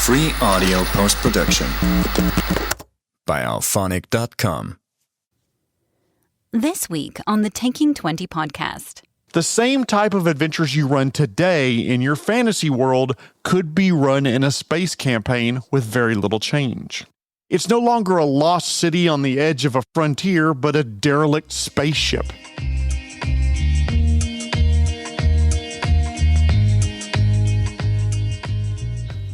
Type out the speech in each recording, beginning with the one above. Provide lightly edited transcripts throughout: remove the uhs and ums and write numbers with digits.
Free audio post-production by alphonic.com. This week on the Taking 20 podcast. The same type of adventures you run today in your fantasy world could be run in a space campaign with very little change. It's no longer a lost city on the edge of a frontier, but a derelict spaceship.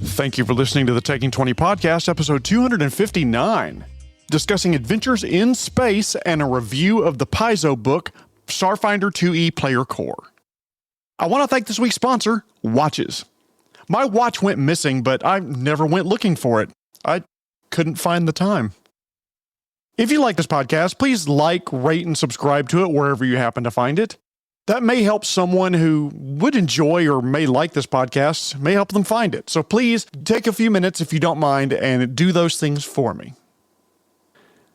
Thank you for listening to the Taking 20 podcast, episode 259, discussing adventures in space and a review of the Paizo book, Starfinder 2E Player Core. I want to thank this week's sponsor, Watches. My watch went missing, but I never went looking for it. I couldn't find the time. If you like this podcast, please like, rate, and subscribe to it wherever you happen to find it. That may help someone who would enjoy or may like this podcast, may help them find it. So please take a few minutes if you don't mind and do those things for me.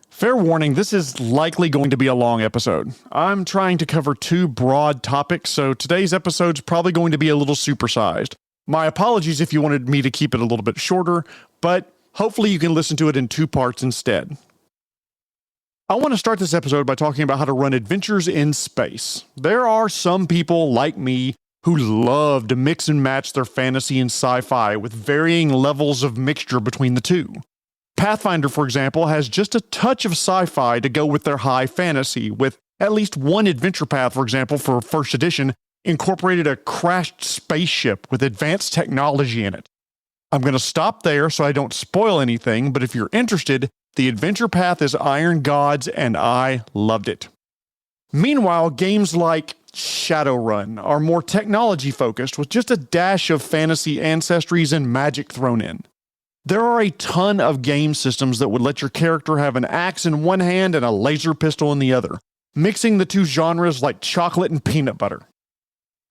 Fair warning, this is likely going to be a long episode. I'm trying to cover two broad topics, so today's episode's probably going to be a little supersized. My apologies if you wanted me to keep it a little bit shorter, but hopefully you can listen to it in two parts instead. I want to start this episode by talking about how to run adventures in space. There are some people like me who love to mix and match their fantasy and sci-fi with varying levels of mixture between the two. Pathfinder, for example, has just a touch of sci-fi to go with their high fantasy, with at least one adventure path, for example, for first edition, incorporated a crashed spaceship with advanced technology in it. I'm going to stop there so I don't spoil anything, but if you're interested, the adventure path is Iron Gods, and I loved it. Meanwhile, games like Shadowrun are more technology-focused, with just a dash of fantasy ancestries and magic thrown in. There are a ton of game systems that would let your character have an axe in one hand and a laser pistol in the other, mixing the two genres like chocolate and peanut butter.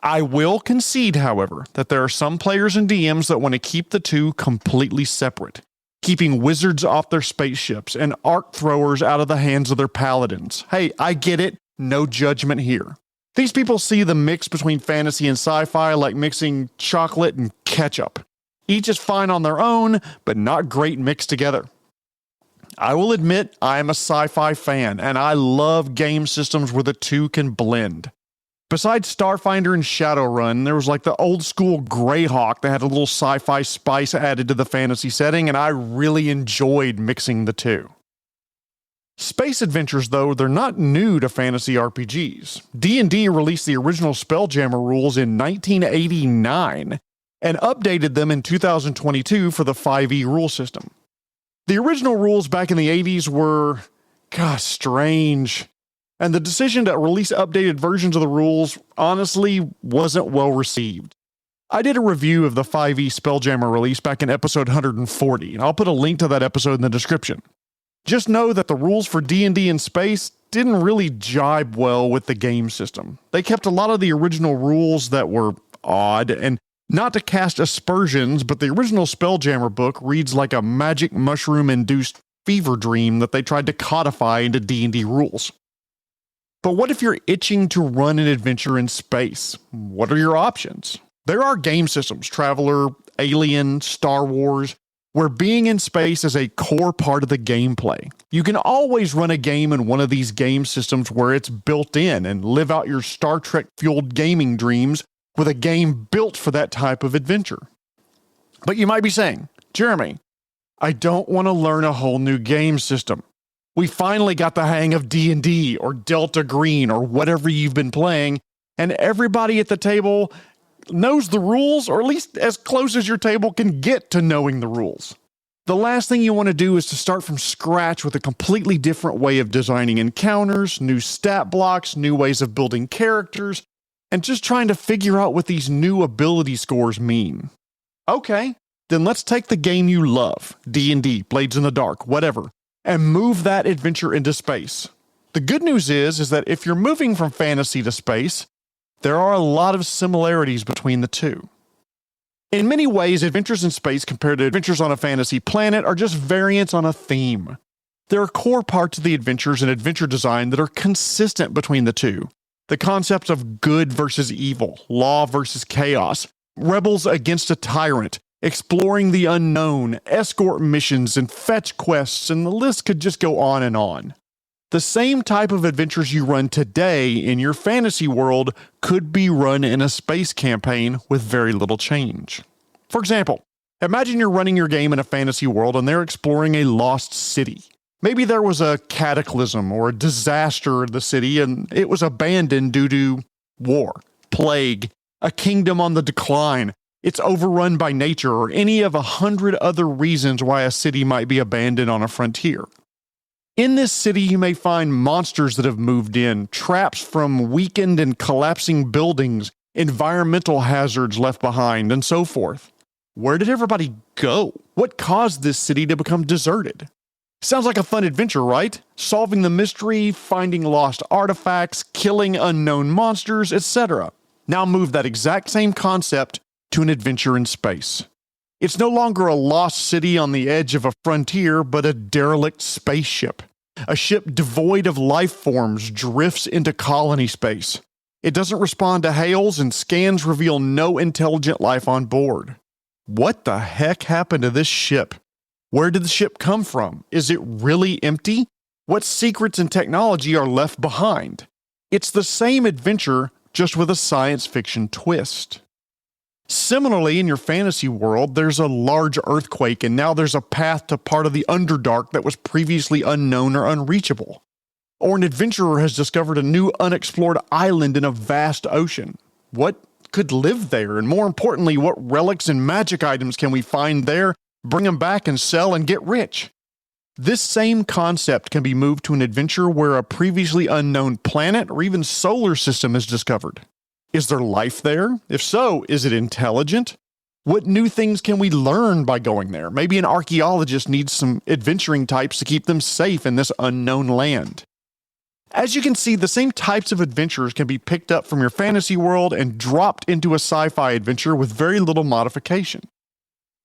I will concede, however, that there are some players and DMs that want to keep the two completely separate, keeping wizards off their spaceships and arc throwers out of the hands of their paladins. Hey, I get it. No judgment here. These people see the mix between fantasy and sci-fi like mixing chocolate and ketchup. Each is fine on their own, but not great mixed together. I will admit I am a sci-fi fan, and I love game systems where the two can blend. Besides Starfinder and Shadowrun, there was like the old school Greyhawk that had a little sci-fi spice added to the fantasy setting, and I really enjoyed mixing the two. Space adventures, though, they're not new to fantasy RPGs. D&D released the original Spelljammer rules in 1989 and updated them in 2022 for the 5e rule system. The original rules back in the 80s were, strange. And the decision to release updated versions of the rules honestly wasn't well received. I did a review of the 5e Spelljammer release back in episode 140, and I'll put a link to that episode in the description. Just know that the rules for D&D in space didn't really jibe well with the game system. They kept a lot of the original rules that were odd, and not to cast aspersions, but the original Spelljammer book reads like a magic mushroom-induced fever dream that they tried to codify into D&D rules. But what if you're itching to run an adventure in space? What are your options? There are game systems, Traveler, Alien, Star Wars, where being in space is a core part of the gameplay. You can always run a game in one of these game systems where it's built in and live out your Star Trek-fueled gaming dreams with a game built for that type of adventure. But you might be saying, Jeremy, I don't want to learn a whole new game system. We finally got the hang of D&D or Delta Green or whatever you've been playing, and everybody at the table knows the rules, or at least as close as your table can get to knowing the rules. The last thing you want to do is to start from scratch with a completely different way of designing encounters, new stat blocks, new ways of building characters, and just trying to figure out what these new ability scores mean. Okay, then let's take the game you love, D&D, Blades in the Dark, whatever, and move that adventure into space. The good news is that if you're moving from fantasy to space, there are a lot of similarities between the two. In many ways, adventures in space compared to adventures on a fantasy planet are just variants on a theme. There are core parts of the adventures and adventure design that are consistent between the two. The concepts of good versus evil, law versus chaos, rebels against a tyrant, exploring the unknown, escort missions, and fetch quests, and the list could just go on and on. The same type of adventures you run today in your fantasy world could be run in a space campaign with very little change. For example, imagine you're running your game in a fantasy world and they're exploring a lost city. Maybe there was a cataclysm or a disaster in the city and it was abandoned due to war, plague, a kingdom on the decline, it's overrun by nature, or any of 100 other reasons why a city might be abandoned on a frontier. In this city, you may find monsters that have moved in, traps from weakened and collapsing buildings, environmental hazards left behind, and so forth. Where did everybody go? What caused this city to become deserted? Sounds like a fun adventure, right? Solving the mystery, finding lost artifacts, killing unknown monsters, etc. Now move that exact same concept to an adventure in space. It's no longer a lost city on the edge of a frontier, but a derelict spaceship. A ship devoid of life forms drifts into colony space. It doesn't respond to hails, and scans reveal no intelligent life on board. What the heck happened to this ship? Where did the ship come from? Is it really empty? What secrets and technology are left behind? It's the same adventure, just with a science fiction twist. Similarly, in your fantasy world, there's a large earthquake, and now there's a path to part of the Underdark that was previously unknown or unreachable. Or an adventurer has discovered a new unexplored island in a vast ocean. What could live there? And more importantly, what relics and magic items can we find there, bring them back and sell and get rich? This same concept can be moved to an adventure where a previously unknown planet or even solar system is discovered. Is there life there? If so, is it intelligent? What new things can we learn by going there? Maybe an archaeologist needs some adventuring types to keep them safe in this unknown land. As you can see, the same types of adventures can be picked up from your fantasy world and dropped into a sci-fi adventure with very little modification.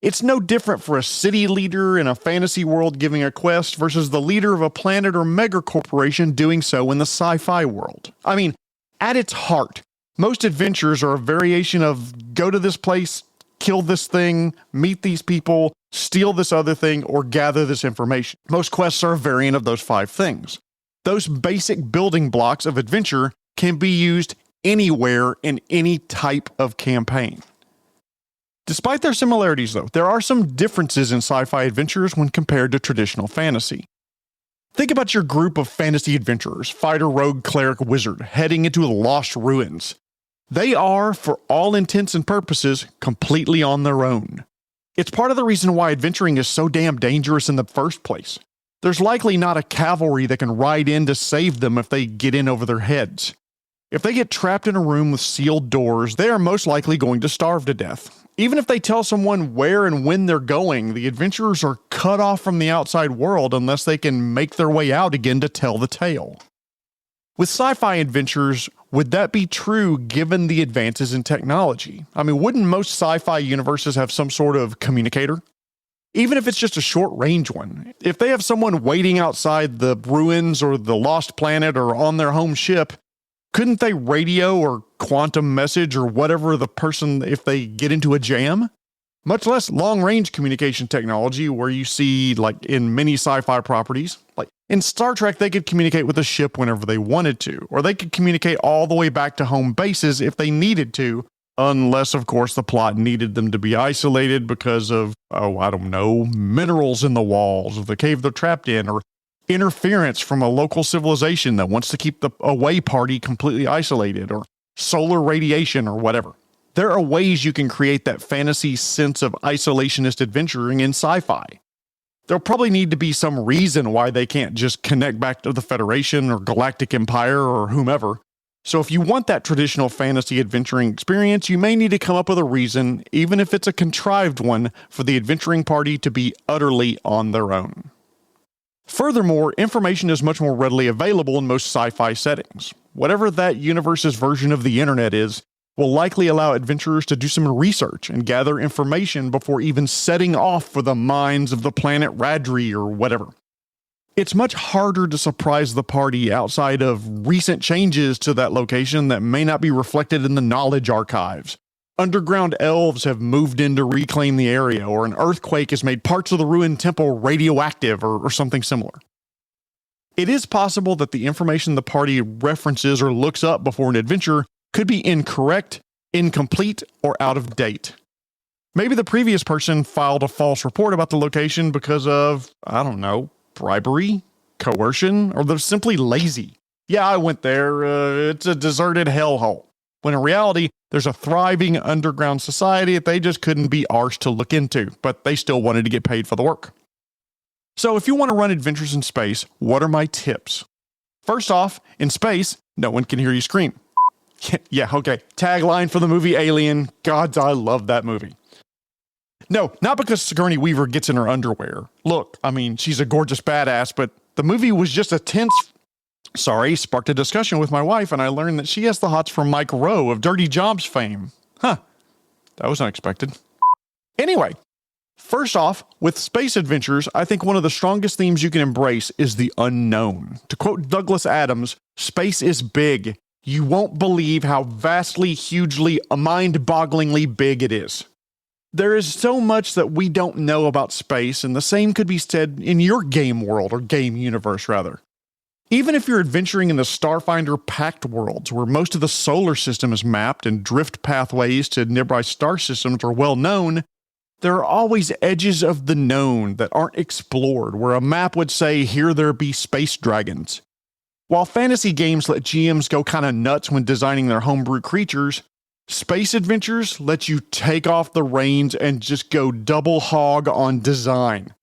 It's no different for a city leader in a fantasy world giving a quest versus the leader of a planet or megacorporation doing so in the sci-fi world. I mean, at its heart, most adventures are a variation of go to this place, kill this thing, meet these people, steal this other thing, or gather this information. Most quests are a variant of those 5 things. Those basic building blocks of adventure can be used anywhere in any type of campaign. Despite their similarities, though, there are some differences in sci-fi adventures when compared to traditional fantasy. Think about your group of fantasy adventurers, fighter, rogue, cleric, wizard, heading into lost ruins. They are, for all intents and purposes, completely on their own. It's part of the reason why adventuring is so damn dangerous in the first place. There's likely not a cavalry that can ride in to save them if they get in over their heads. If they get trapped in a room with sealed doors, they are most likely going to starve to death. Even if they tell someone where and when they're going, the adventurers are cut off from the outside world unless they can make their way out again to tell the tale. With sci-fi adventures, would that be true given the advances in technology? I mean, wouldn't most sci-fi universes have some sort of communicator? Even if it's just a short-range one. If they have someone waiting outside the ruins or the lost planet or on their home ship, couldn't they radio or quantum message or whatever the person if they get into a jam? Much less long-range communication technology where you see, like in many sci-fi properties, like in Star Trek, they could communicate with a ship whenever they wanted to, or they could communicate all the way back to home bases if they needed to, unless, of course, the plot needed them to be isolated because of, minerals in the walls of the cave they're trapped in, or interference from a local civilization that wants to keep the away party completely isolated, or solar radiation, or whatever. There are ways you can create that fantasy sense of isolationist adventuring in sci-fi. There'll probably need to be some reason why they can't just connect back to the Federation or Galactic Empire or whomever. So if you want that traditional fantasy adventuring experience, you may need to come up with a reason, even if it's a contrived one, for the adventuring party to be utterly on their own. Furthermore, information is much more readily available in most sci-fi settings. Whatever that universe's version of the internet is, will likely allow adventurers to do some research and gather information before even setting off for the mines of the planet Radri or whatever. It's much harder to surprise the party outside of recent changes to that location that may not be reflected in the knowledge archives, underground elves have moved in to reclaim the area, or an earthquake has made parts of the ruined temple radioactive, or something similar. It is possible that the information the party references or looks up before an adventure could be incorrect, incomplete, or out of date. Maybe the previous person filed a false report about the location because of, I don't know, bribery, coercion, or they're simply lazy. Yeah, I went there. It's a deserted hellhole. When in reality, there's a thriving underground society that they just couldn't be arsed to look into, but they still wanted to get paid for the work. So if you want to run adventures in space, what are my tips? First off, in space, no one can hear you scream. Yeah, okay. Tagline for the movie Alien. Gods, I love that movie. No, not because Sigourney Weaver gets in her underwear. Look, I mean, she's a gorgeous badass, but the movie was just a tense... sparked a discussion with my wife, and I learned that she has the hots for Mike Rowe of Dirty Jobs fame. That was unexpected. Anyway, first off, with space adventures, I think one of the strongest themes you can embrace is the unknown. To quote Douglas Adams, space is big. You won't believe how vastly, hugely, mind-bogglingly big it is. There is so much that we don't know about space, and the same could be said in your game world, or game universe, rather. Even if you're adventuring in the Starfinder packed worlds, where most of the solar system is mapped and drift pathways to nearby star systems are well known, there are always edges of the known that aren't explored, where a map would say, here there be space dragons. While fantasy games let GMs go kinda nuts when designing their homebrew creatures, space adventures let you take off the reins and just go double hog on design.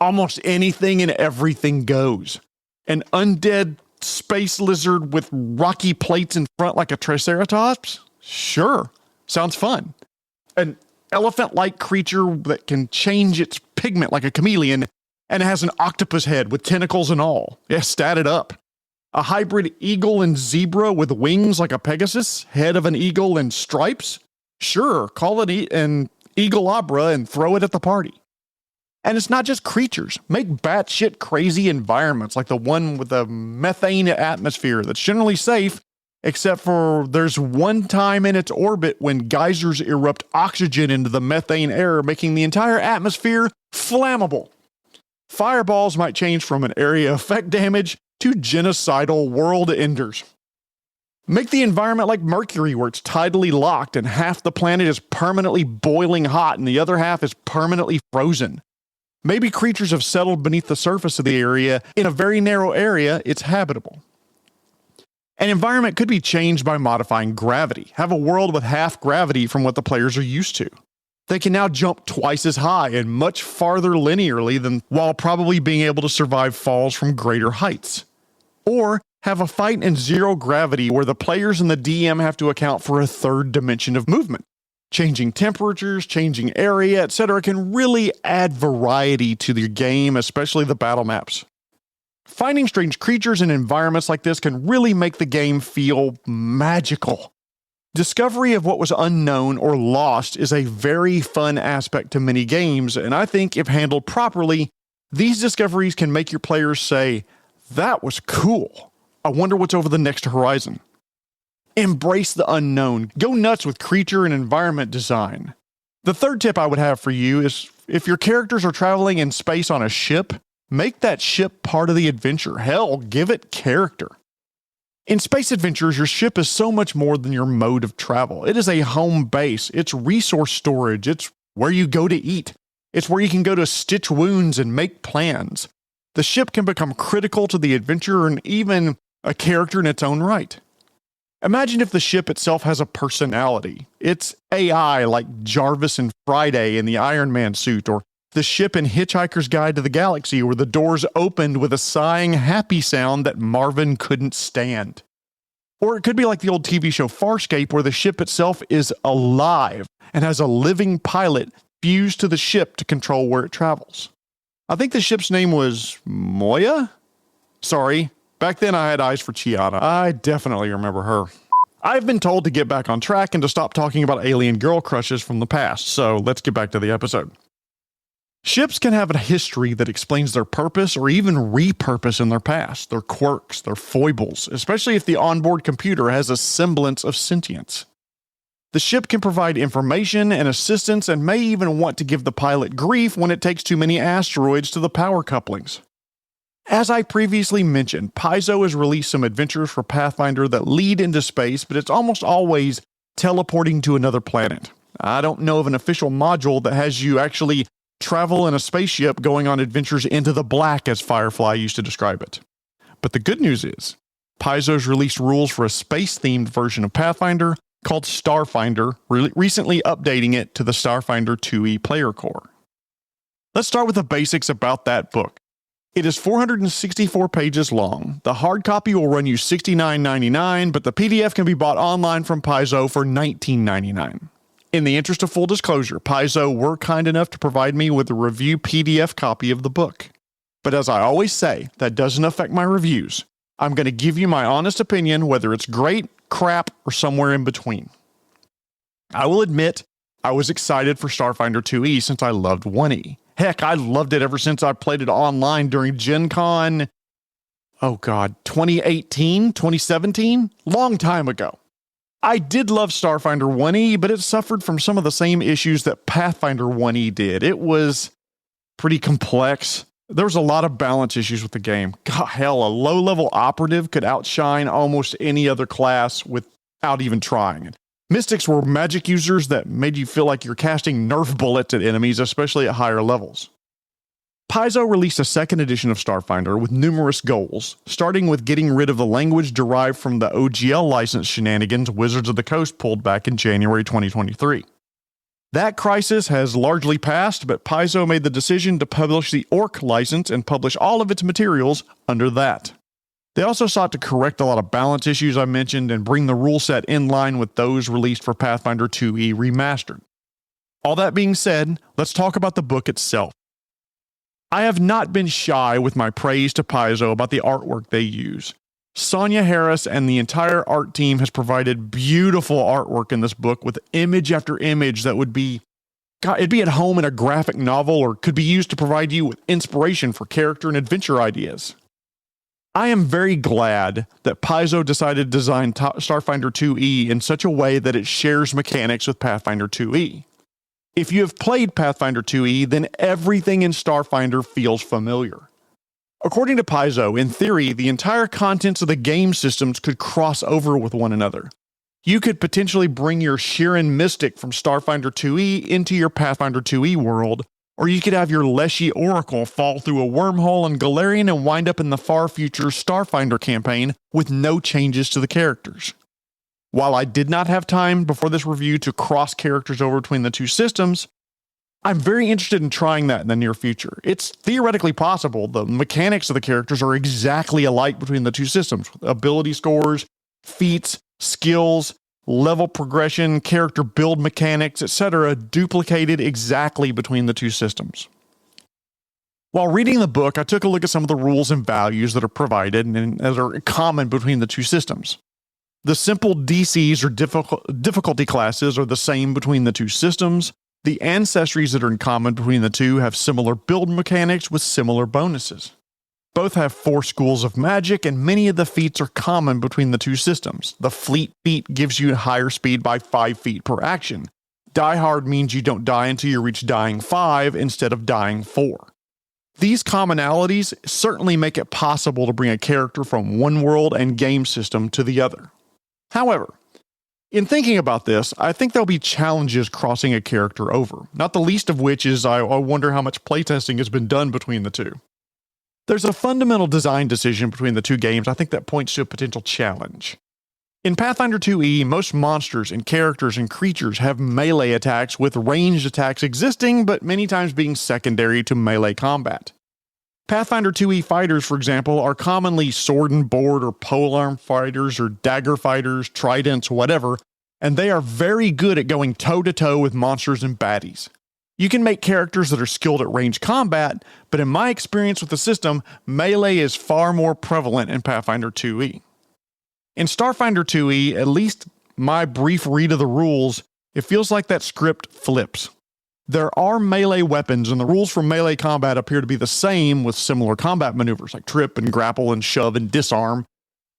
Almost anything and everything goes. An undead space lizard with rocky plates in front like a triceratops? Sure, sounds fun. An elephant-like creature that can change its pigment like a chameleon and has an octopus head with tentacles and all. Yeah, stat it up. A hybrid eagle and zebra with wings like a pegasus, head of an eagle and stripes? Sure, call it an eagle-abra and throw it at the party. And it's not just creatures. Make batshit crazy environments like the one with the methane atmosphere that's generally safe, except for there's one time in its orbit when geysers erupt oxygen into the methane air, making the entire atmosphere flammable. Fireballs might change from an area effect damage to genocidal world enders. Make the environment like Mercury, where it's tidally locked and half the planet is permanently boiling hot and the other half is permanently frozen. Maybe creatures have settled beneath the surface of the area. In a very narrow area, it's habitable. An environment could be changed by modifying gravity. Have a world with half gravity from what the players are used to. They can now jump twice as high and much farther linearly than while probably being able to survive falls from greater heights. Or have a fight in zero gravity where the players and the DM have to account for a third dimension of movement. Changing temperatures, changing area, etc. can really add variety to the game, especially the battle maps. Finding strange creatures in environments like this can really make the game feel magical. Discovery of what was unknown or lost is a very fun aspect to many games, and I think if handled properly, these discoveries can make your players say, "That was cool. I wonder what's over the next horizon." Embrace the unknown. Go nuts with creature and environment design. The third tip I would have for you is, if your characters are traveling in space on a ship, make that ship part of the adventure. Hell, give it character. In space adventures, your ship is so much more than your mode of travel. It is a home base. It's resource storage. It's where you go to eat. It's where you can go to stitch wounds and make plans. The ship can become critical to the adventure and even a character in its own right. Imagine if the ship itself has a personality. It's AI like Jarvis and Friday in the Iron Man suit, or the ship in Hitchhiker's Guide to the Galaxy where the doors opened with a sighing happy sound that Marvin couldn't stand. Or it could be like the old TV show Farscape, where the ship itself is alive and has a living pilot fused to the ship to control where it travels. I think the ship's name was Moya? Sorry, back then I had eyes for Chiana. I definitely remember her. I've been told to get back on track and to stop talking about alien girl crushes from the past, so let's get back to the episode. Ships can have a history that explains their purpose or even repurpose in their past, their quirks, their foibles, especially if the onboard computer has a semblance of sentience. The ship can provide information and assistance and may even want to give the pilot grief when it takes too many asteroids to the power couplings. As I previously mentioned, Paizo has released some adventures for Pathfinder that lead into space, but it's almost always teleporting to another planet. I don't know of an official module that has you actually travel in a spaceship going on adventures into the black, as Firefly used to describe it. But the good news is, Paizo's released rules for a space-themed version of Pathfinder called Starfinder, recently updating it to the Starfinder 2e player core. Let's start with the basics about that book. It is 464 pages long. The hard copy will run you $69.99, but the PDF can be bought online from Paizo for $19.99. In the interest of full disclosure, Paizo were kind enough to provide me with a review PDF copy of the book. But as I always say, that doesn't affect my reviews. I'm going to give you my honest opinion, whether it's great, crap, or somewhere in between. I will admit, I was excited for Starfinder 2e since I loved 1e. Heck, I loved it ever since I played it online during Gen Con, 2018, 2017? Long time ago. I did love Starfinder 1e, but it suffered from some of the same issues that Pathfinder 1e did. It was pretty complex. There was a lot of balance issues with the game. God, hell, a low-level operative could outshine almost any other class without even trying. Mystics were magic users that made you feel like you're casting Nerf bullets at enemies, especially at higher levels. Paizo released a second edition of Starfinder with numerous goals, starting with getting rid of the language derived from the OGL license shenanigans Wizards of the Coast pulled back in January 2023. That crisis has largely passed, but Paizo made the decision to publish the Orc license and publish all of its materials under that. They also sought to correct a lot of balance issues I mentioned and bring the rule set in line with those released for Pathfinder 2e Remastered. All that being said, let's talk about the book itself. I have not been shy with my praise to Paizo about the artwork they use. Sonia Harris and the entire art team has provided beautiful artwork in this book with image after image that would be, it'd be at home in a graphic novel or could be used to provide you with inspiration for character and adventure ideas. I am very glad that Paizo decided to design Starfinder 2e in such a way that it shares mechanics with Pathfinder 2e. If you have played Pathfinder 2e, then everything in Starfinder feels familiar. According to Paizo, in theory, the entire contents of the game systems could cross over with one another. You could potentially bring your Shirin Mystic from Starfinder 2e into your Pathfinder 2e world, or you could have your Leshy Oracle fall through a wormhole in Galarian and wind up in the far future Starfinder campaign with no changes to the characters. While I did not have time before this review to cross characters over between the two systems, I'm very interested in trying that in the near future. It's theoretically possible. The mechanics of the characters are exactly alike between the two systems. Ability scores, feats, skills, level progression, character build mechanics, etc. duplicated exactly between the two systems. While reading the book, I took a look at some of the rules and values that are provided and that are common between the two systems. The simple DCs or difficulty classes are the same between the two systems. The ancestries that are in common between the two have similar build mechanics with similar bonuses. Both have 4 schools of magic, and many of the feats are common between the two systems. The Fleet feat gives you higher speed by 5 feet per action. Die Hard means you don't die until you reach dying 5 instead of dying 4. These commonalities certainly make it possible to bring a character from one world and game system to the other. However, in thinking about this, I think there'll be challenges crossing a character over, not the least of which is I wonder how much playtesting has been done between the two. There's a fundamental design decision between the two games I think that points to a potential challenge. In Pathfinder 2e, most monsters and characters and creatures have melee attacks with ranged attacks existing, but many times being secondary to melee combat. Pathfinder 2e fighters, for example, are commonly sword and board or polearm fighters or dagger fighters, tridents, whatever, and they are very good at going toe-to-toe with monsters and baddies. You can make characters that are skilled at ranged combat, but in my experience with the system, melee is far more prevalent in Pathfinder 2e. In Starfinder 2e, at least my brief read of the rules, it feels like that script flips. There are melee weapons, and the rules for melee combat appear to be the same with similar combat maneuvers like trip and grapple and shove and disarm.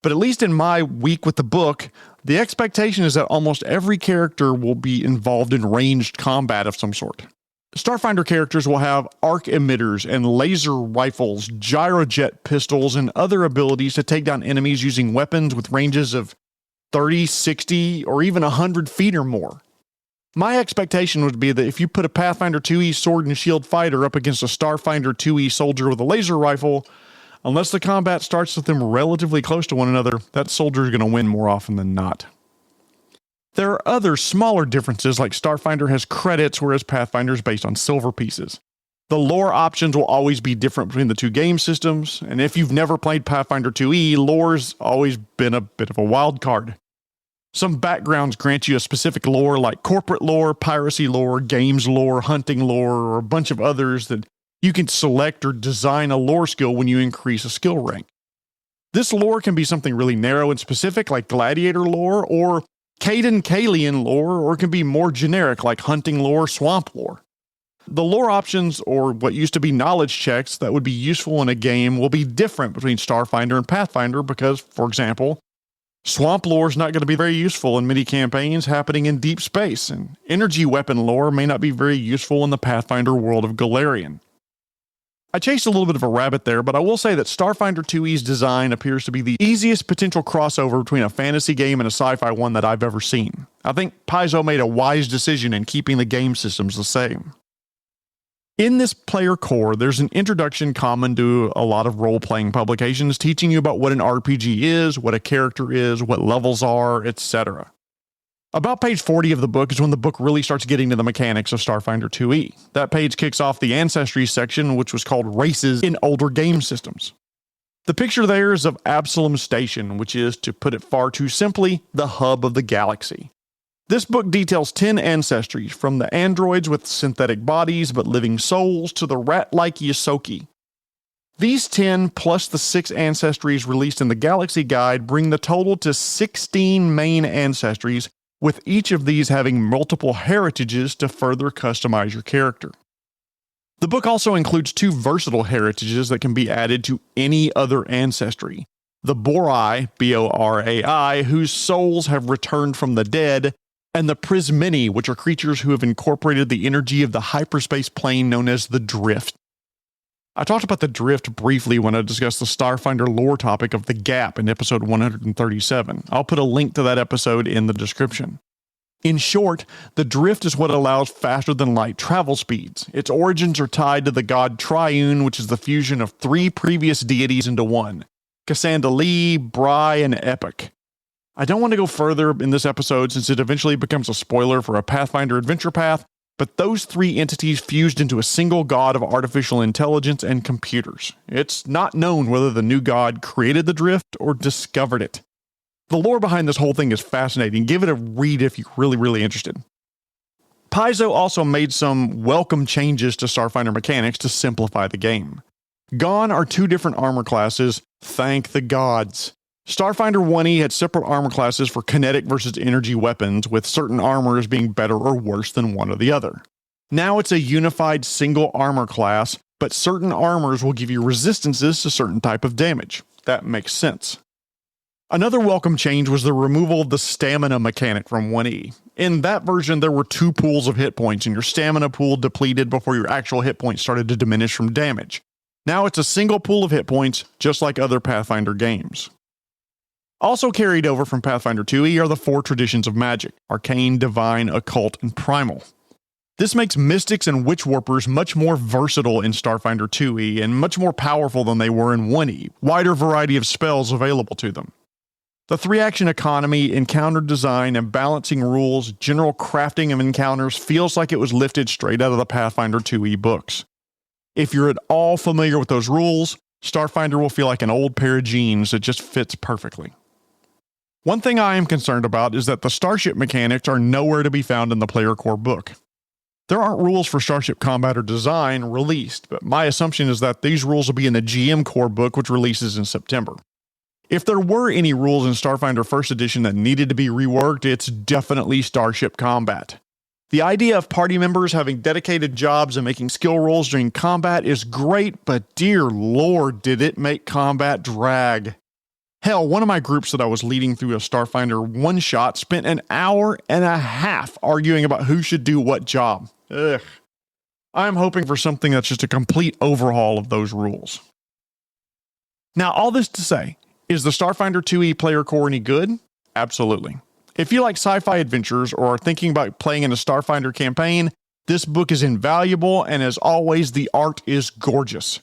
But at least in my week with the book, The expectation is that almost every character will be involved in ranged combat of some sort. Starfinder characters will have arc emitters and laser rifles, gyrojet pistols, and other abilities to take down enemies using weapons with ranges of 30, 60, or even 100 feet or more. My expectation would be that if you put a Pathfinder 2e sword and shield fighter up against a Starfinder 2e soldier with a laser rifle, unless the combat starts with them relatively close to one another, that soldier is going to win more often than not. There are other smaller differences, like Starfinder has credits, whereas Pathfinder is based on silver pieces. The lore options will always be different between the two game systems, and if you've never played Pathfinder 2e, lore's always been a bit of a wild card. Some backgrounds grant you a specific lore, like corporate lore, piracy lore, games lore, hunting lore, or a bunch of others that you can select or design a lore skill when you increase a skill rank. This lore can be something really narrow and specific, like gladiator lore, or Caden Kalian lore, or it can be more generic, like hunting lore, swamp lore. The lore options, or what used to be knowledge checks that would be useful in a game, will be different between Starfinder and Pathfinder because, for example, swamp lore is not going to be very useful in many campaigns happening in deep space, and energy weapon lore may not be very useful in the Pathfinder world of Galarian. I chased a little bit of a rabbit there, but I will say that Starfinder 2e's design appears to be the easiest potential crossover between a fantasy game and a sci-fi one that I've ever seen. I think Paizo made a wise decision in keeping the game systems the same. In this player core, there's an introduction common to a lot of role-playing publications teaching you about what an RPG is, what a character is, what levels are, etc. About page 40 of the book is when the book really starts getting to the mechanics of Starfinder 2e. That page kicks off the ancestries section, which was called races in older game systems. The picture there is of Absalom Station, which is, to put it far too simply, the hub of the galaxy. This book details 10 ancestries, from the androids with synthetic bodies but living souls to the rat-like Yosoki. These 10 plus the 6 ancestries released in the Galaxy Guide bring the total to 16 main ancestries, with each of these having multiple heritages to further customize your character. The book also includes 2 versatile heritages that can be added to any other ancestry. The Borai, B-O-R-A-I, whose souls have returned from the dead, and the Prismini, which are creatures who have incorporated the energy of the hyperspace plane known as the Drift. I talked about the Drift briefly when I discussed the Starfinder lore topic of the Gap in episode 137. I'll put a link to that episode in the description. In short, the Drift is what allows faster-than-light travel speeds. Its origins are tied to the god Triune, which is the fusion of 3 previous deities into one: Cassandra Lee, Bry, and Epic. I don't want to go further in this episode since it eventually becomes a spoiler for a Pathfinder adventure path, but those 3 entities fused into a single god of artificial intelligence and computers. It's not known whether the new god created the Drift or discovered it. The lore behind this whole thing is fascinating. Give it a read if you're really interested. Paizo also made some welcome changes to Starfinder mechanics to simplify the game. Gone are 2 different armor classes. Thank the gods. Starfinder 1e had separate armor classes for kinetic versus energy weapons, with certain armors being better or worse than one or the other. Now it's a unified single armor class, but certain armors will give you resistances to certain type of damage. That makes sense. Another welcome change was the removal of the stamina mechanic from 1e. In that version, there were 2 pools of hit points, and your stamina pool depleted before your actual hit points started to diminish from damage. Now it's a single pool of hit points, just like other Pathfinder games. Also carried over from Pathfinder 2e are the 4 traditions of magic: arcane, divine, occult, and primal. This makes mystics and witch warpers much more versatile in Starfinder 2e and much more powerful than they were in 1e, wider variety of spells available to them. The 3-action economy, encounter design, and balancing rules, general crafting of encounters feels like it was lifted straight out of the Pathfinder 2e books. If you're at all familiar with those rules, Starfinder will feel like an old pair of jeans that just fits perfectly. One thing I am concerned about is that the starship mechanics are nowhere to be found in the player core book. There aren't rules for starship combat or design released, but my assumption is that these rules will be in the GM core book, which releases in September. If there were any rules in Starfinder 1st edition that needed to be reworked, it's definitely starship combat. The idea of party members having dedicated jobs and making skill rolls during combat is great, but dear lord, did it make combat drag. Hell, one of my groups that I was leading through a Starfinder one-shot spent an hour and a half arguing about who should do what job. Ugh. I'm hoping for something that's just a complete overhaul of those rules. Now, all this to say, is the Starfinder 2e player core any good? Absolutely. If you like sci-fi adventures or are thinking about playing in a Starfinder campaign, this book is invaluable, and as always, the art is gorgeous.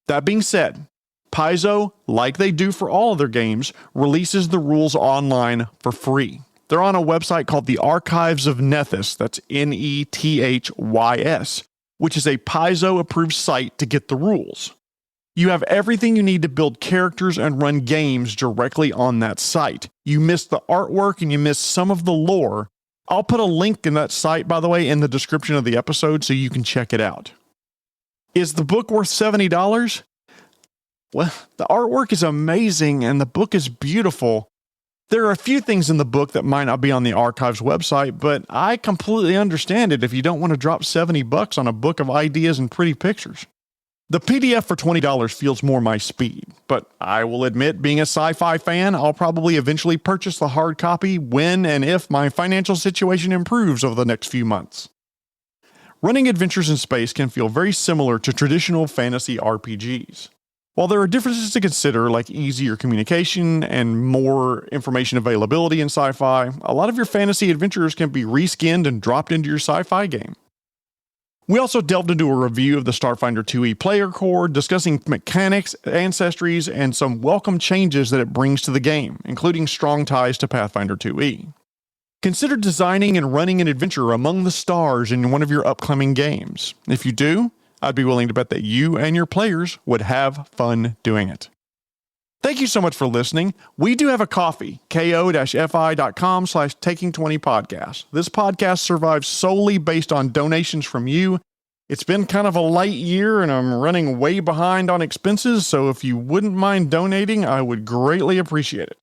That being said, Paizo, like they do for all of their games, releases the rules online for free. They're on a website called the Archives of Nethys, that's Nethys, which is a Paizo-approved site to get the rules. You have everything you need to build characters and run games directly on that site. You miss the artwork and you miss some of the lore. I'll put a link in that site, by the way, in the description of the episode so you can check it out. Is the book worth $70? Well, the artwork is amazing and the book is beautiful. There are a few things in the book that might not be on the Archives website, but I completely understand it if you don't want to drop $70 on a book of ideas and pretty pictures. The PDF for $20 feels more my speed, but I will admit, being a sci-fi fan, I'll probably eventually purchase the hard copy when and if my financial situation improves over the next few months. Running adventures in space can feel very similar to traditional fantasy RPGs. While there are differences to consider, like easier communication and more information availability in sci-fi, a lot of your fantasy adventures can be reskinned and dropped into your sci-fi game. We also delved into a review of the Starfinder 2e player core, discussing mechanics, ancestries, and some welcome changes that it brings to the game, including strong ties to Pathfinder 2e. Consider designing and running an adventure among the stars in one of your upcoming games. If you do, I'd be willing to bet that you and your players would have fun doing it. Thank you so much for listening. We do have a coffee, ko-fi.com/taking20podcast. This podcast survives solely based on donations from you. It's been kind of a light year and I'm running way behind on expenses, so if you wouldn't mind donating, I would greatly appreciate it.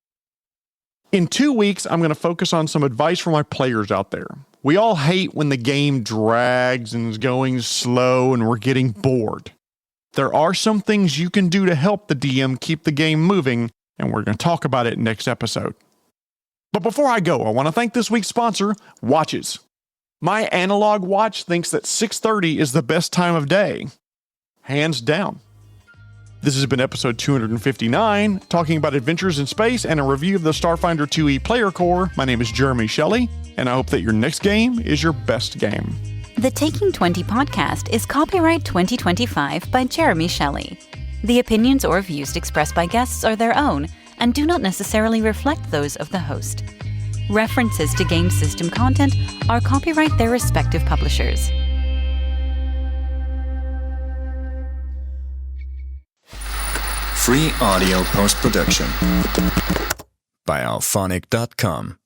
In 2 weeks, I'm going to focus on some advice for my players out there. We all hate when the game drags and is going slow and we're getting bored. There are some things you can do to help the DM keep the game moving, and we're going to talk about it next episode. But before I go, I want to thank this week's sponsor, Watches. My analog watch thinks that 6:30 is the best time of day. Hands down. This has been episode 259, talking about adventures in space and a review of the Starfinder 2e player core. My name is Jeremy Shelley, and I hope that your next game is your best game. The Taking 20 podcast is copyright 2025 by Jeremy Shelley. The opinions or views expressed by guests are their own and do not necessarily reflect those of the host. References to game system content are copyright their respective publishers. Free audio post-production by alphonic.com.